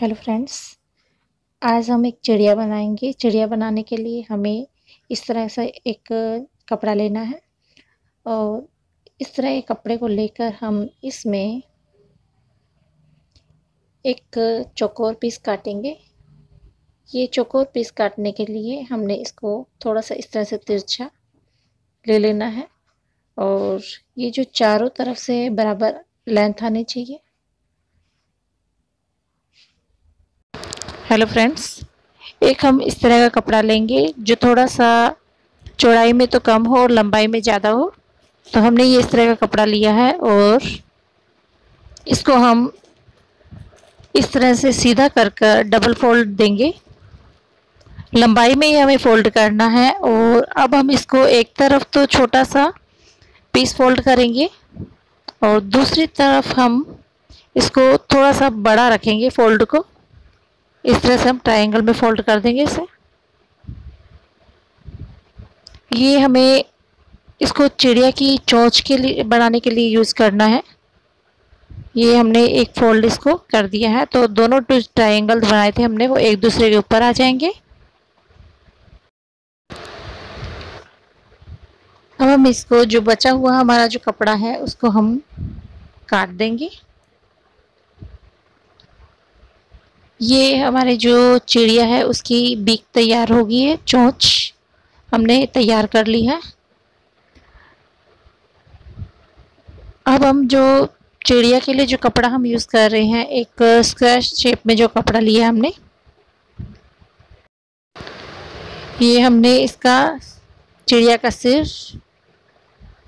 Hello friends. आज हम एक चिड़िया बनाएंगे। चिड़िया बनाने के लिए हमें इस तरह से एक कपड़ा लेना है और इस तरह के कपड़े को लेकर हम इसमें एक चौकोर पीस काटेंगे। ये चौकोर पीस काटने के लिए हमने इसको थोड़ा सा इस तरह से तिरछा ले लेना है और ये जो चारों तरफ से बराबर लेंथ आनी चाहिए। हेलो फ्रेंड्स, एक हम इस तरह का कपड़ा लेंगे जो थोड़ा सा चौड़ाई में तो कम हो और लंबाई में ज़्यादा हो। तो हमने ये इस तरह का कपड़ा लिया है और इसको हम इस तरह से सीधा कर कर डबल फोल्ड देंगे। लंबाई में ही हमें फोल्ड करना है और अब हम इसको एक तरफ तो छोटा सा पीस फोल्ड करेंगे और दूसरी तरफ हम इसको थोड़ा सा बड़ा रखेंगे फोल्ड को। इस तरह से हम ट्रायंगल में फोल्ड कर देंगे इसे। ये हमें इसको चिड़िया की चोंच के लिए बनाने के लिए यूज़ करना है। ये हमने एक फोल्ड इसको कर दिया है तो दोनों ट्रायंगल बनाए थे हमने वो एक दूसरे के ऊपर आ जाएंगे। अब हम इसको जो बचा हुआ हमारा जो कपड़ा है उसको हम काट देंगे। ये हमारे जो चिड़िया है उसकी बीक तैयार हो गई है, चोंच हमने तैयार कर ली है। अब हम जो चिड़िया के लिए जो कपड़ा हम यूज़ कर रहे हैं, एक स्क्वायर शेप में जो कपड़ा लिया हमने, ये हमने इसका चिड़िया का सिर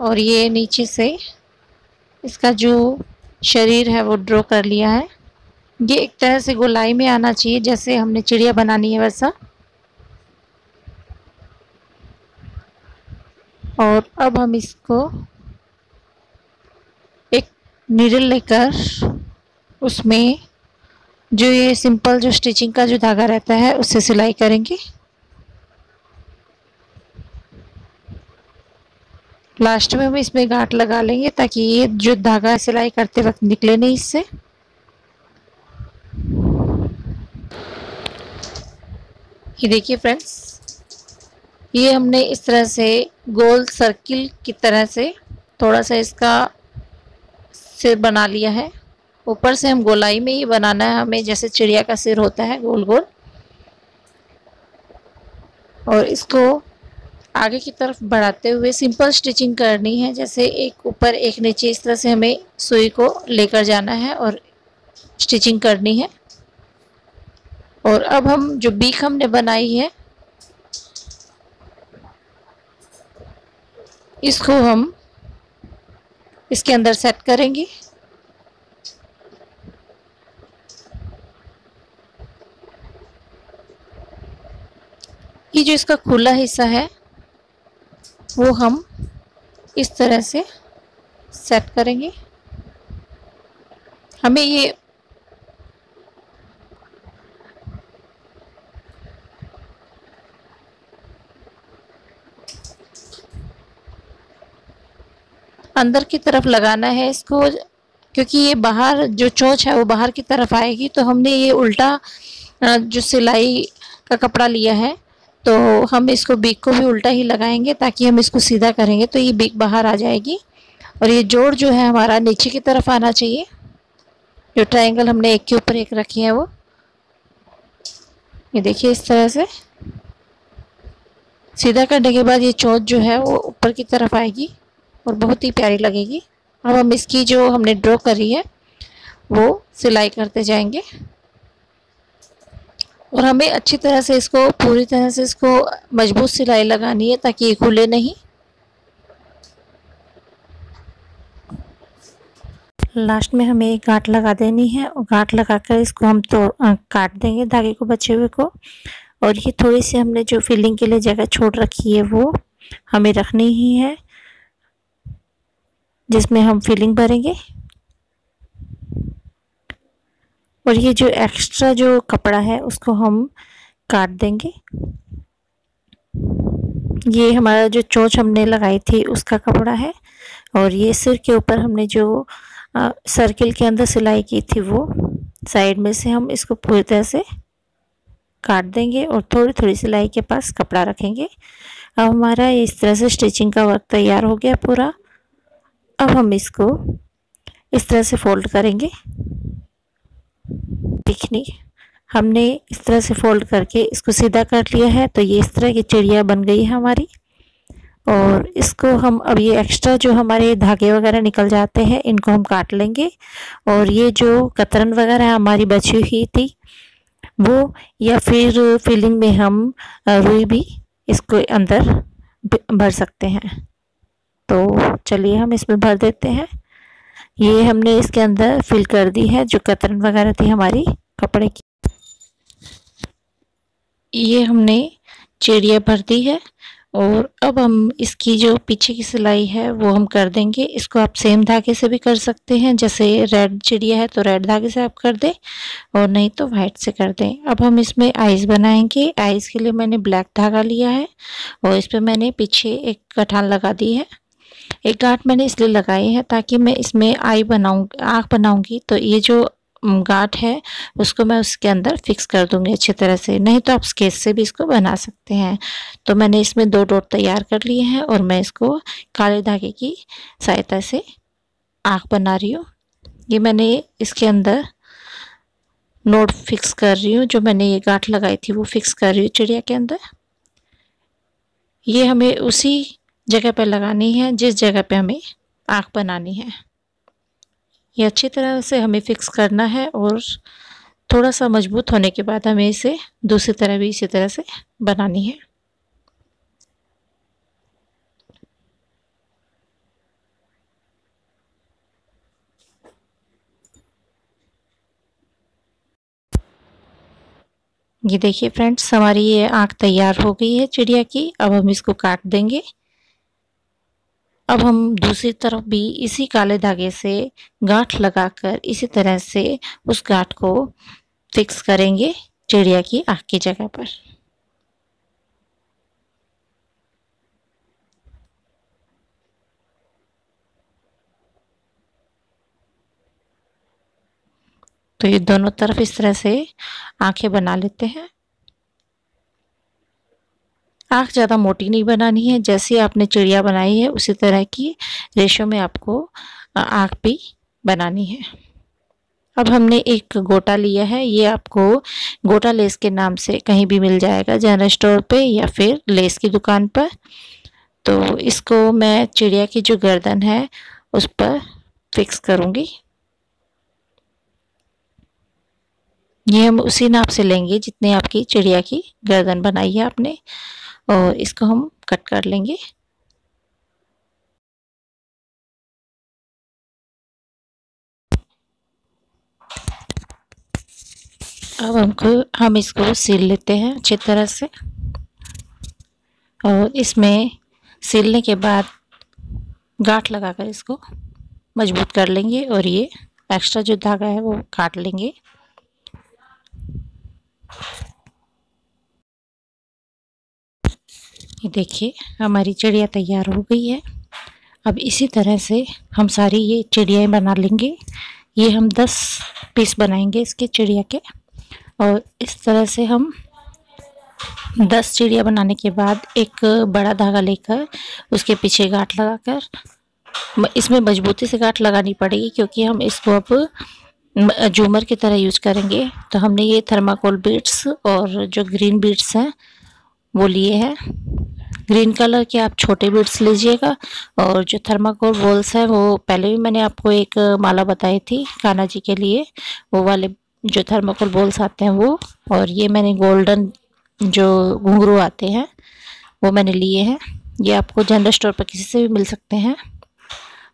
और ये नीचे से इसका जो शरीर है वो ड्रॉ कर लिया है। ये एक तरह से गोलाई में आना चाहिए जैसे हमने चिड़िया बनानी है वैसा। और अब हम इसको एक नीडल लेकर उसमें जो ये सिंपल जो स्टिचिंग का जो धागा रहता है उससे सिलाई करेंगे। लास्ट में हम इसमें गांठ लगा लेंगे ताकि ये जो धागा सिलाई करते वक्त निकले नहीं इससे। ये देखिए फ्रेंड्स, ये हमने इस तरह से गोल सर्किल की तरह से थोड़ा सा इसका सिर बना लिया है। ऊपर से हम गोलाई में ही बनाना है हमें, जैसे चिड़िया का सिर होता है गोल गोल। और इसको आगे की तरफ बढ़ाते हुए सिंपल स्टिचिंग करनी है, जैसे एक ऊपर एक नीचे इस तरह से हमें सुई को लेकर जाना है और स्टिचिंग करनी है। और अब हम जो बीक हमने बनाई है इसको हम इसके अंदर सेट करेंगे। ये जो इसका खुला हिस्सा है वो हम इस तरह से सेट करेंगे। हमें ये अंदर की तरफ लगाना है इसको, क्योंकि ये बाहर जो चोंच है वो बाहर की तरफ आएगी। तो हमने ये उल्टा जो सिलाई का कपड़ा लिया है तो हम इसको बीक को भी उल्टा ही लगाएंगे ताकि हम इसको सीधा करेंगे तो ये बीक बाहर आ जाएगी। और ये जोड़ जो है हमारा नीचे की तरफ आना चाहिए। जो ट्रायंगल हमने एक के ऊपर एक रखी है वो, ये देखिए इस तरह से सीधा करने के बाद ये चोंच जो है वो ऊपर की तरफ आएगी और बहुत ही प्यारी लगेगी। अब हम इसकी जो हमने ड्रॉ करी है वो सिलाई करते जाएंगे और हमें अच्छी तरह से इसको पूरी तरह से इसको मजबूत सिलाई लगानी है ताकि ये खुले नहीं। लास्ट में हमें एक गांठ लगा देनी है और गांठ लगाकर इसको हम तो काट देंगे धागे को, बचे हुए को। और ये थोड़ी सी हमने जो फिलिंग के लिए जगह छोड़ रखी है वो हमें रखनी ही है, जिसमें हम फिलिंग भरेंगे। और ये जो एक्स्ट्रा जो कपड़ा है उसको हम काट देंगे। ये हमारा जो चोंच हमने लगाई थी उसका कपड़ा है और ये सिर के ऊपर हमने जो सर्किल के अंदर सिलाई की थी वो साइड में से हम इसको पूरी तरह से काट देंगे और थोड़ी थोड़ी सिलाई के पास कपड़ा रखेंगे। अब हमारा इस तरह से स्टिचिंग का वर्क तैयार हो गया पूरा। अब हम इसको इस तरह से फोल्ड करेंगे। देखिए हमने इस तरह से फोल्ड करके इसको सीधा कर लिया है, तो ये इस तरह की चिड़िया बन गई है हमारी। और इसको हम अब ये एक्स्ट्रा जो हमारे धागे वगैरह निकल जाते हैं इनको हम काट लेंगे। और ये जो कतरन वगैरह हमारी बची हुई थी वो, या फिर फिलिंग में हम रुई भी इसको अंदर भर सकते हैं। तो चलिए हम इसमें भर देते हैं। ये हमने इसके अंदर फिल कर दी है जो कतरन वगैरह थी हमारी कपड़े की। ये हमने चिड़िया भर दी है। और अब हम इसकी जो पीछे की सिलाई है वो हम कर देंगे। इसको आप सेम धागे से भी कर सकते हैं, जैसे रेड चिड़िया है तो रेड धागे से आप कर दें, और नहीं तो वाइट से कर दें। अब हम इसमें आइज़ बनाएंगे। आइज़ के लिए मैंने ब्लैक धागा लिया है और इस पर मैंने पीछे एक गठान लगा दी है। एक गांठ मैंने इसलिए लगाई है ताकि मैं इसमें आँख बनाऊंगी तो ये जो गांठ है उसको मैं उसके अंदर फिक्स कर दूंगी अच्छी तरह से। नहीं तो आप स्केच से भी इसको बना सकते हैं। तो मैंने इसमें 2 डॉट तैयार कर लिए हैं और मैं इसको काले धागे की सहायता से आँख बना रही हूँ। ये मैंने इसके अंदर नोट फिक्स कर रही हूँ, जो मैंने ये गांठ लगाई थी वो फिक्स कर रही हूँ चिड़िया के अंदर। ये हमें उसी जगह पर लगानी है जिस जगह पे हमें आँख बनानी है। ये अच्छी तरह से हमें फिक्स करना है और थोड़ा सा मजबूत होने के बाद हमें इसे दूसरी तरह भी इसी तरह से बनानी है। ये देखिए फ्रेंड्स, हमारी ये आँख तैयार हो गई है चिड़िया की। अब हम इसको काट देंगे। अब हम दूसरी तरफ भी इसी काले धागे से गांठ लगाकर इसी तरह से उस गांठ को फिक्स करेंगे चिड़िया की आँख की जगह पर। तो ये दोनों तरफ इस तरह से आंखें बना लेते हैं। आँख ज़्यादा मोटी नहीं बनानी है, जैसे आपने चिड़िया बनाई है उसी तरह की रेशो में आपको आँख भी बनानी है। अब हमने एक गोटा लिया है। ये आपको गोटा लेस के नाम से कहीं भी मिल जाएगा, जनरल स्टोर पे या फिर लेस की दुकान पर। तो इसको मैं चिड़िया की जो गर्दन है उस पर फिक्स करूँगी। ये हम उसी नाप से लेंगे जितने आपकी चिड़िया की गर्दन बनाई है आपने, और इसको हम कट कर लेंगे। अब हम इसको सील लेते हैं अच्छी तरह से, और इसमें सीलने के बाद गांठ लगाकर इसको मजबूत कर लेंगे और ये एक्स्ट्रा जो धागा है वो काट लेंगे। ये देखिए हमारी चिड़िया तैयार हो गई है। अब इसी तरह से हम सारी ये चिड़ियाँ बना लेंगे। ये हम 10 पीस बनाएंगे इसके चिड़िया के, और इस तरह से हम 10 चिड़िया बनाने के बाद एक बड़ा धागा लेकर उसके पीछे गांठ लगाकर, इसमें मजबूती से गांठ लगानी पड़ेगी क्योंकि हम इसको अब झूमर की तरह यूज करेंगे। तो हमने ये थर्माकोल बीड्स और जो ग्रीन बीड्स हैं वो लिए हैं। ग्रीन कलर के आप छोटे बीड्स लीजिएगा, और जो थर्माकोल बॉल्स है वो पहले भी मैंने आपको एक माला बताई थी कान्हा जी के लिए, वो वाले जो थर्माकोल बॉल्स आते हैं वो। और ये मैंने गोल्डन जो घुंघरू आते हैं वो मैंने लिए हैं। ये आपको जनरल स्टोर पर किसी से भी मिल सकते हैं।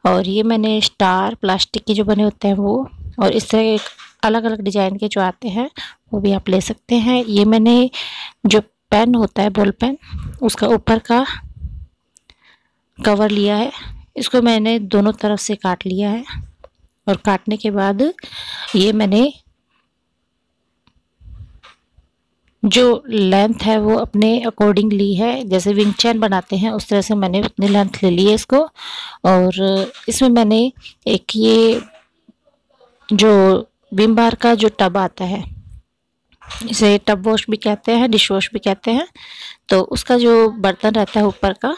और ये मैंने स्टार प्लास्टिक के जो बने होते हैं वो, और इस तरह एक अलग अलग डिजाइन के जो आते हैं वो भी आप ले सकते हैं। ये मैंने जो पेन होता है बॉल पेन, उसका ऊपर का कवर लिया है। इसको मैंने दोनों तरफ से काट लिया है, और काटने के बाद ये मैंने जो लेंथ है वो अपने अकॉर्डिंग ली है। जैसे विंग चैन बनाते हैं उस तरह से मैंने उतनी लेंथ ले ली है इसको। और इसमें मैंने एक ये जो विम बार का जो टब आता है, इसे टब वॉश भी कहते हैं, डिश वॉश भी कहते हैं, तो उसका जो बर्तन रहता है ऊपर का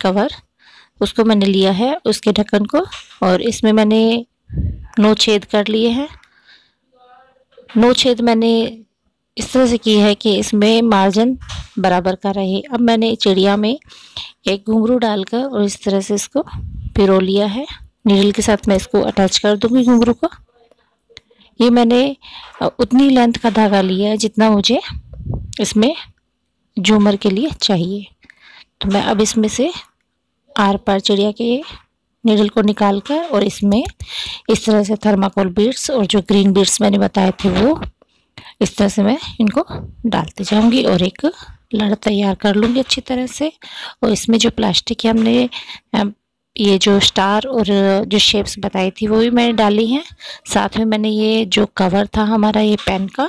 कवर, उसको मैंने लिया है, उसके ढक्कन को, और इसमें मैंने 9 छेद कर लिए हैं। 9 छेद मैंने इस तरह से की है कि इसमें मार्जिन बराबर का रहे। अब मैंने चिड़िया में एक घुंघरू डालकर और इस तरह से इसको पिरो लिया है। नीडल के साथ मैं इसको अटैच कर दूंगी घुंघरू को। ये मैंने उतनी लेंथ का धागा लिया है जितना मुझे इसमें झूमर के लिए चाहिए। तो मैं अब इसमें से आर पार चिड़िया के नीडल को निकाल कर और इसमें इस तरह से थर्माकोल बीड्स और जो ग्रीन बीड्स मैंने बताए थे वो इस तरह से मैं इनको डालते जाऊंगी और एक लड़ तैयार कर लूँगी अच्छी तरह से। और इसमें जो प्लास्टिक है, हमने ये जो स्टार और जो शेप्स बताई थी वो भी मैंने डाली हैं। साथ में मैंने ये जो कवर था हमारा ये पेन का,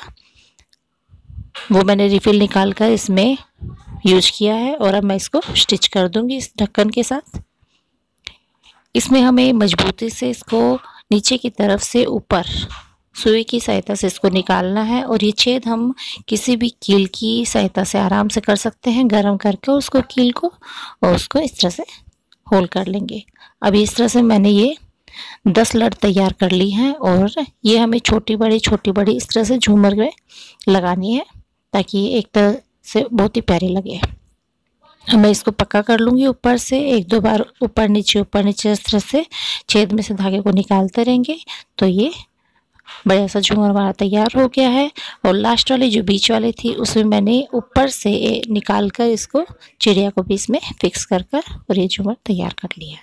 वो मैंने रिफिल निकाल कर इसमें यूज किया है और अब मैं इसको स्टिच कर दूंगी इस ढक्कन के साथ। इसमें हमें मजबूती से इसको नीचे की तरफ से ऊपर सुई की सहायता से इसको निकालना है और ये छेद हम किसी भी कील की सहायता से आराम से कर सकते हैं, गर्म करके उसको कील को, और उसको इस तरह से होल कर लेंगे। अब इस तरह से मैंने ये 10 लड़ तैयार कर ली हैं और ये हमें छोटी बड़ी इस तरह से झूमर में लगानी है ताकि एक तरह से बहुत ही प्यारी लगे। मैं इसको पक्का कर लूँगी ऊपर से, 1-2 बार ऊपर नीचे इस तरह से छेद में से धागे को निकालते रहेंगे तो ये बढ़िया सा झूमर हमारा तैयार हो गया है। और लास्ट वाली जो बीच वाली थी उसमें मैंने ऊपर से निकाल कर इसको चिड़िया को भी इसमें फिक्स कर और ये झूमर तैयार कर लिया।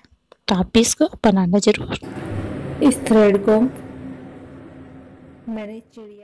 तो आप भी इसको बनाना ज़रूर। इस थ्रेड को मैंने चिड़िया